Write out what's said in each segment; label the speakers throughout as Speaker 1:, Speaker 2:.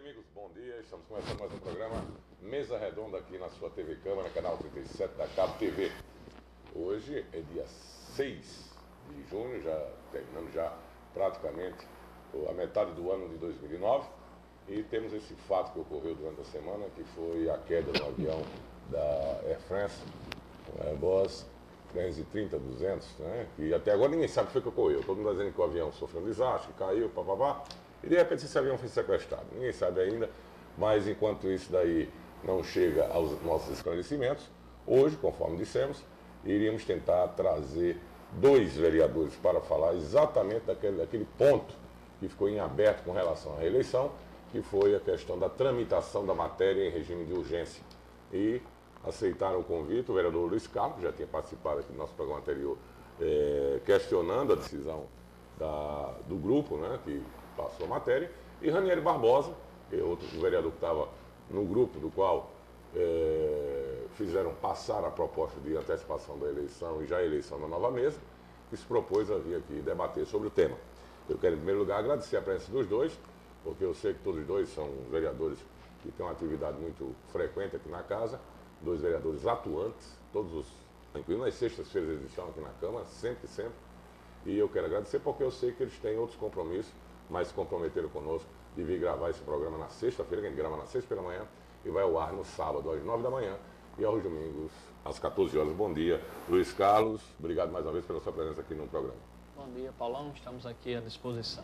Speaker 1: amigos, bom dia. Estamos começando mais um programa Mesa Redonda aqui na sua TV Câmara, canal 37 da Cabo TV. Hoje é dia 6 de junho, já terminando já praticamente a metade do ano de 2009 e temos esse fato que ocorreu durante a semana, que foi a queda do avião da Air France, o Airbus 330-200, né? E até agora ninguém sabe o que foi que ocorreu. Todo mundo está dizendo que o avião sofreu um desastre, caiu, papapá. E de repente esse avião foi sequestrado. Ninguém sabe ainda, mas enquanto isso daí não chega aos nossos esclarecimentos, hoje, conforme dissemos, iríamos tentar trazer dois vereadores para falar exatamente daquele ponto que ficou em aberto com relação à reeleição, que foi a questão da tramitação da matéria em regime de urgência. E aceitaram o convite, o vereador Luiz Carlos, que já tinha participado aqui do nosso programa anterior, questionando a decisão do grupo, né, que passou a matéria, e Ranieri Barbosa, que é outro vereador que estava no grupo do qual fizeram passar a proposta de antecipação da eleição e já a eleição da nova mesa, que se propôs a vir aqui debater sobre o tema. Eu quero, em primeiro lugar, agradecer a presença dos dois, porque eu sei que todos os dois são vereadores que têm uma atividade muito frequente aqui na casa, dois vereadores atuantes, incluindo as sextas-feiras eles estão aqui na Câmara, sempre. E eu quero agradecer porque eu sei que eles têm outros compromissos, mas se comprometeram conosco de vir gravar esse programa na sexta-feira, que a gente grava na sexta pela manhã, e vai ao ar no sábado às 9 da manhã e aos domingos às 14 horas. Bom dia, Luiz Carlos. Obrigado mais uma vez pela sua presença aqui no programa.
Speaker 2: Bom dia, Paulão. Estamos aqui à disposição.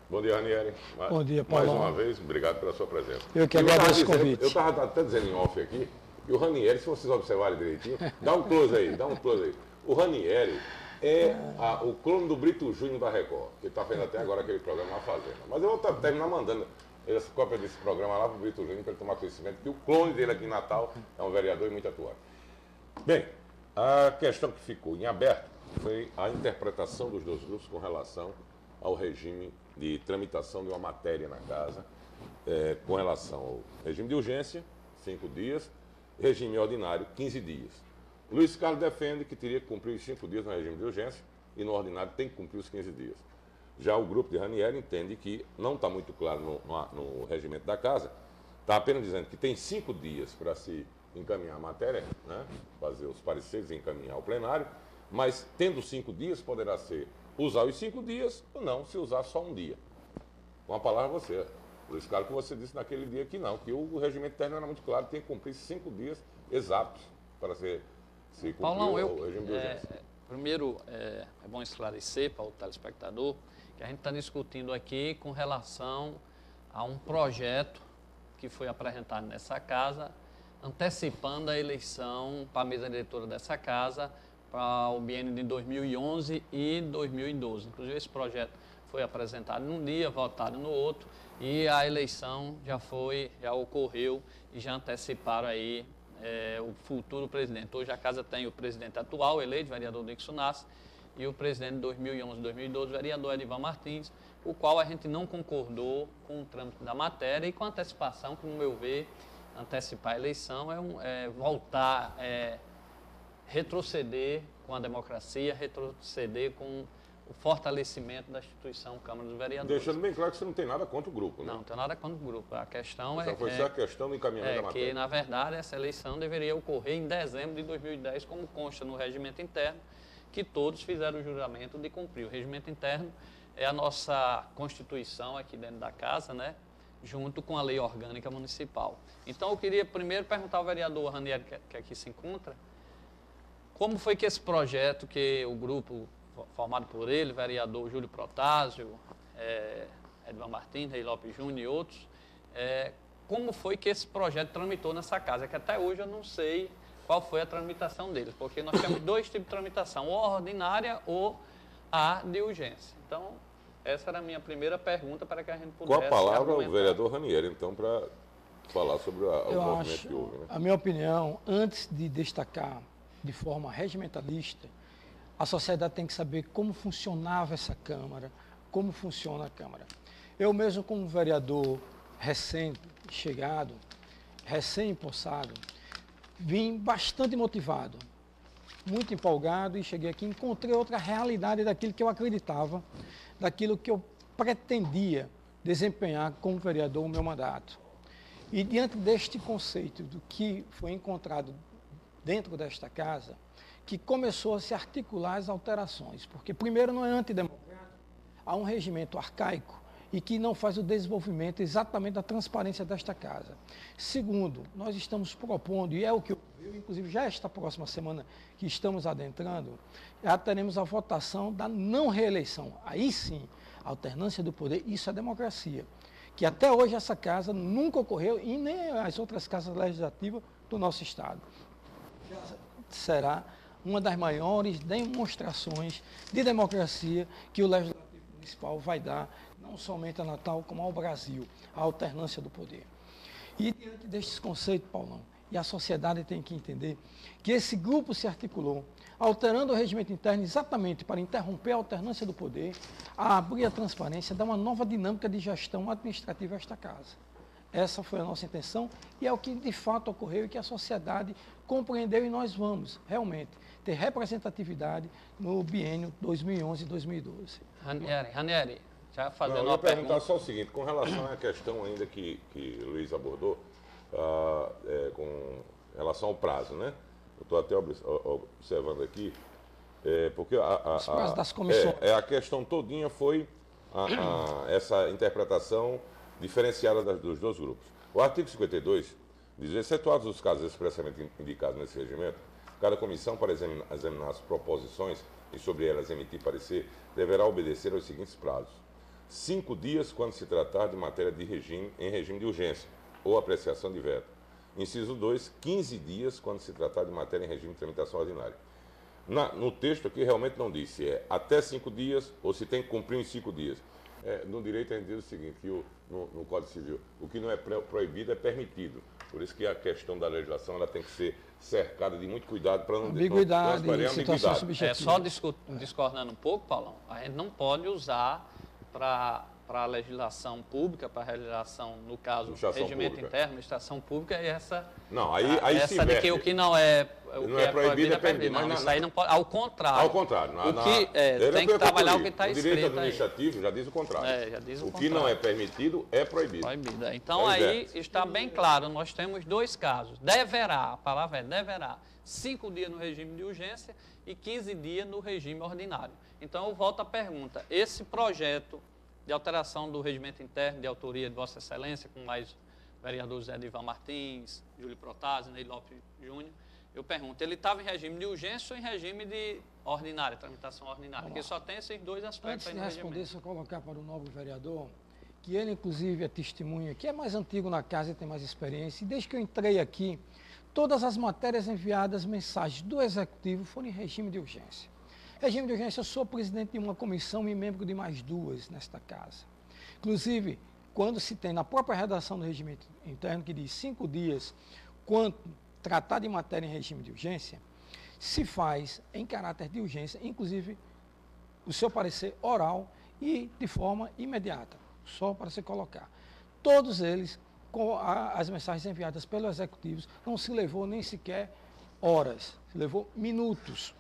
Speaker 1: Bom dia, Ranieri.
Speaker 3: Bom dia, Paulão.
Speaker 1: Mais uma vez, obrigado pela sua presença.
Speaker 3: Eu que agradeço o convite.
Speaker 1: Eu estava até dizendo em off aqui, e o Ranieri, se vocês observarem direitinho, dá um close aí. O Ranieri é o clone do Brito Júnior da Record, que está fazendo até agora aquele programa na Fazenda. Mas eu vou terminar mandando essa cópia desse programa lá para o Brito Júnior, para ele tomar conhecimento que o clone dele aqui em Natal é um vereador e muito atuante. Bem, a questão que ficou em aberto foi a interpretação dos dois grupos com relação ao regime de tramitação de uma matéria na casa, com relação ao regime de urgência, 5 dias, regime ordinário, 15 dias. Luiz Carlos defende que teria que cumprir os 5 dias no regime de urgência e no ordinário tem que cumprir os 15 dias. Já o grupo de Ranieri entende que não está muito claro no regimento da casa, está apenas dizendo que tem 5 dias para se encaminhar a matéria, né, fazer os pareceres e encaminhar ao plenário, mas tendo 5 dias poderá ser usar os 5 dias ou não, se usar só um dia. Com a palavra você, Luiz Carlos, que você disse naquele dia que não, que o regimento interno era muito claro, tem que cumprir 5 dias exatos para se cumprir o regime de urgência.
Speaker 2: Primeiro, é bom esclarecer para o telespectador que a gente está discutindo aqui com relação a um projeto que foi apresentado nessa casa, antecipando a eleição para a mesa diretora dessa casa para o biênio de 2011 e 2012. Inclusive, esse projeto foi apresentado num dia, votado no outro, e a eleição já ocorreu e já anteciparam aí o futuro presidente. Hoje a casa tem o presidente atual, eleito, vereador Dixon Nassi, e o presidente de 2011 e 2012, vereador Edivar Martins, o qual a gente não concordou com o trâmite da matéria e com a antecipação, que no meu ver, antecipar a eleição retroceder com a democracia, retroceder com o fortalecimento da instituição Câmara dos Vereadores.
Speaker 1: Deixando bem claro que você não tem nada contra o grupo, né?
Speaker 2: Não tem nada contra o grupo. A questão
Speaker 1: foi só a questão do encaminhamento da matéria.
Speaker 2: Que, na verdade, essa eleição deveria ocorrer em dezembro de 2010, como consta no regimento interno, que todos fizeram o juramento de cumprir. O regimento interno é a nossa Constituição aqui dentro da casa, né? Junto com a Lei Orgânica Municipal. Então, eu queria primeiro perguntar ao vereador Ranieri, que aqui se encontra, como foi que esse projeto, que o grupo formado por ele, vereador Júlio Protásio, Edvan Martins, Rei Lopes Júnior e outros, como foi que esse projeto tramitou nessa casa? Que até hoje eu não sei qual foi a tramitação deles, porque nós temos dois tipos de tramitação, ou a ordinária ou a de urgência. Então, essa era a minha primeira pergunta para que a gente pudesse...
Speaker 1: Com a palavra o vereador Ranieri, então, para falar sobre o movimento que houve. Né?
Speaker 3: A minha opinião, antes de destacar de forma regimentalista, a sociedade tem que saber como funcionava essa Câmara, como funciona a Câmara. Eu mesmo, como vereador recém-chegado, recém-empossado, vim bastante motivado, muito empolgado, e cheguei aqui e encontrei outra realidade daquilo que eu acreditava, daquilo que eu pretendia desempenhar como vereador o meu mandato. E diante deste conceito do que foi encontrado dentro desta casa, que começou a se articular as alterações, porque primeiro não é antidemocrático, há um regimento arcaico e que não faz o desenvolvimento exatamente da transparência desta casa. Segundo, nós estamos propondo, e é o que eu inclusive já esta próxima semana que estamos adentrando, já teremos a votação da não reeleição. Aí sim, alternância do poder, isso é democracia. Que até hoje essa casa nunca ocorreu e nem as outras casas legislativas do nosso Estado. Será uma das maiores demonstrações de democracia que o Legislativo Municipal vai dar, não somente a Natal, como ao Brasil, a alternância do poder. E diante destes conceitos, Paulão, e a sociedade tem que entender que esse grupo se articulou, alterando o regimento interno exatamente para interromper a alternância do poder, a abrir a transparência, dar uma nova dinâmica de gestão administrativa a esta casa. Essa foi a nossa intenção e é o que de fato ocorreu e que a sociedade compreendeu e nós vamos realmente ter representatividade no biênio 2011-2012.
Speaker 2: Ranieri, já fazendo
Speaker 1: eu ia
Speaker 2: uma
Speaker 1: perguntar
Speaker 2: pergunta.
Speaker 1: só o seguinte, com relação à questão ainda que Luiz abordou, com relação ao prazo, né? Eu estou até observando aqui, porque
Speaker 3: Os prazos das comissões.
Speaker 1: a questão todinha foi essa interpretação diferenciada dos dois grupos. O artigo 52 diz, excetuados os casos expressamente indicados nesse regimento, cada comissão, para examinar as proposições e sobre elas emitir parecer, deverá obedecer aos seguintes prazos. 5 dias quando se tratar de matéria em regime de urgência ou apreciação de veto. Inciso 2, 15 dias quando se tratar de matéria em regime de tramitação ordinária. No texto aqui realmente não diz se é até 5 dias ou se tem que cumprir em 5 dias. No direito a gente diz o seguinte, que no Código Civil, o que não é proibido é permitido. Por isso que a questão da legislação ela tem que ser cercada de muito cuidado para não
Speaker 3: ambiguidade, situação subjetiva.
Speaker 2: Só discordando um pouco, Paulão, a gente não pode usar para a legislação pública, para a legislação, no caso, regimento interno, administração pública, e essa...
Speaker 1: Não, aí
Speaker 2: essa
Speaker 1: se
Speaker 2: de que o que não é
Speaker 1: proibido é permitido.
Speaker 2: Não, isso aí não pode, ao contrário.
Speaker 1: Ao contrário.
Speaker 2: Tem que trabalhar o que está escrito.
Speaker 1: O direito administrativo já diz o contrário.
Speaker 2: Já diz o
Speaker 1: que não é permitido é proibido.
Speaker 2: Então aí está bem claro, nós temos dois casos. Deverá, a palavra é deverá, 5 dias no regime de urgência e 15 dias no regime ordinário. Então eu volto à pergunta, esse projeto de alteração do regimento interno de autoria de Vossa Excelência, com mais vereadores Edivan Martins, Júlio Protásio, Ney Lopes Júnior, eu pergunto, ele estava em regime de urgência ou em regime de ordinária, tramitação ordinária? Porque só tem esses dois aspectos
Speaker 3: aí no
Speaker 2: regimento.
Speaker 3: Antes de responder, só colocar para o novo vereador, que ele inclusive é testemunha, que é mais antigo na casa e tem mais experiência, e desde que eu entrei aqui, todas as matérias enviadas, mensagens do Executivo foram em regime de urgência. Regime de urgência, eu sou presidente de uma comissão e membro de mais 2 nesta casa. Inclusive, quando se tem na própria redação do regimento interno, que diz 5 dias, quando tratar de matéria em regime de urgência, se faz em caráter de urgência, inclusive o seu parecer oral e de forma imediata, só para se colocar. Todos eles, com as mensagens enviadas pelos executivos, não se levou nem sequer horas, se levou minutos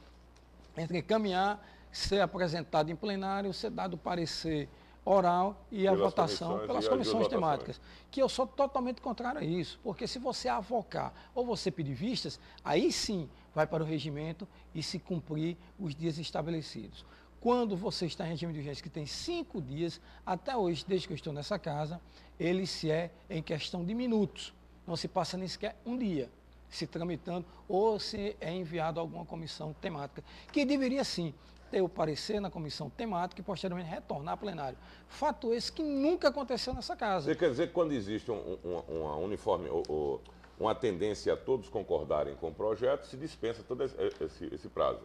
Speaker 3: entre encaminhar, ser apresentado em plenário, ser dado parecer oral e a votação pelas comissões temáticas. Que eu sou totalmente contrário a isso, porque se você avocar ou você pedir vistas, aí sim vai para o regimento e se cumprir os dias estabelecidos. Quando você está em regime de urgência, que tem 5 dias, até hoje, desde que eu estou nessa casa, ele se é em questão de minutos. Não se passa nem sequer um dia se tramitando ou se é enviado a alguma comissão temática, que deveria sim ter o parecer na comissão temática e posteriormente retornar a plenário. Fato esse que nunca aconteceu nessa casa.
Speaker 1: Você quer dizer que quando existe uma uniforme, uma tendência a todos concordarem com o projeto, se dispensa todo esse prazo?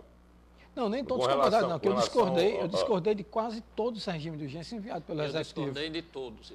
Speaker 3: Não, nem todos concordaram, não, que eu discordei de quase todos os regimes de urgência enviados pelo Executivo.
Speaker 2: Eu discordei de todos.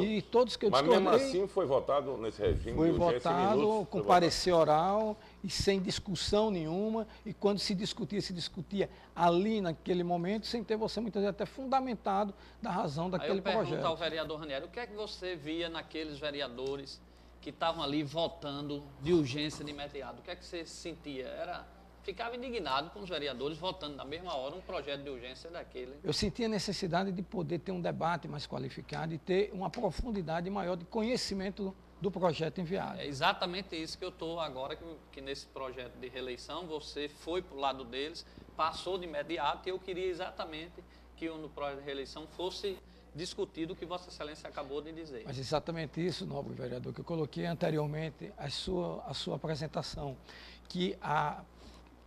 Speaker 3: E todos que eu discordei...
Speaker 1: Mas mesmo assim foi votado nesse regime de urgência?
Speaker 3: Foi votado com parecer oral e sem discussão nenhuma, e quando se discutia ali naquele momento, sem ter você muitas vezes até fundamentado da razão daquele projeto.
Speaker 2: Aí eu pergunto ao vereador Ranieri, o que é que você via naqueles vereadores que estavam ali votando de urgência de imediato? O que é que você sentia? ficava indignado com os vereadores votando na mesma hora um projeto de urgência daquele.
Speaker 3: Eu senti a necessidade de poder ter um debate mais qualificado e ter uma profundidade maior de conhecimento do projeto enviado.
Speaker 2: É exatamente isso que eu estou agora, que nesse projeto de reeleição você foi para o lado deles, passou de imediato, e eu queria exatamente que no projeto de reeleição fosse discutido o que Vossa Excelência acabou de dizer.
Speaker 3: Mas exatamente isso, nobre vereador, que eu coloquei anteriormente a sua apresentação, que a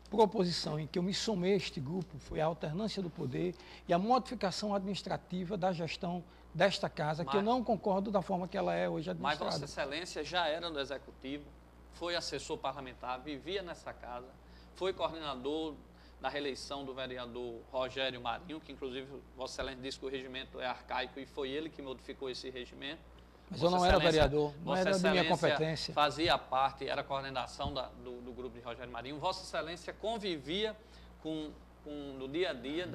Speaker 3: proposição em que eu me somei a este grupo foi a alternância do poder e a modificação administrativa da gestão desta casa, que eu não concordo da forma que ela é hoje administrada.
Speaker 2: Mas Vossa Excelência já era do Executivo, foi assessor parlamentar, vivia nessa casa, foi coordenador da reeleição do vereador Rogério Marinho, que inclusive Vossa Excelência disse que o regimento é arcaico e foi ele que modificou esse regimento.
Speaker 3: Mas eu não era vereador, não era de minha competência.
Speaker 2: Fazia parte, era a coordenação do grupo de Rogério Marinho. Vossa Excelência convivia no dia a dia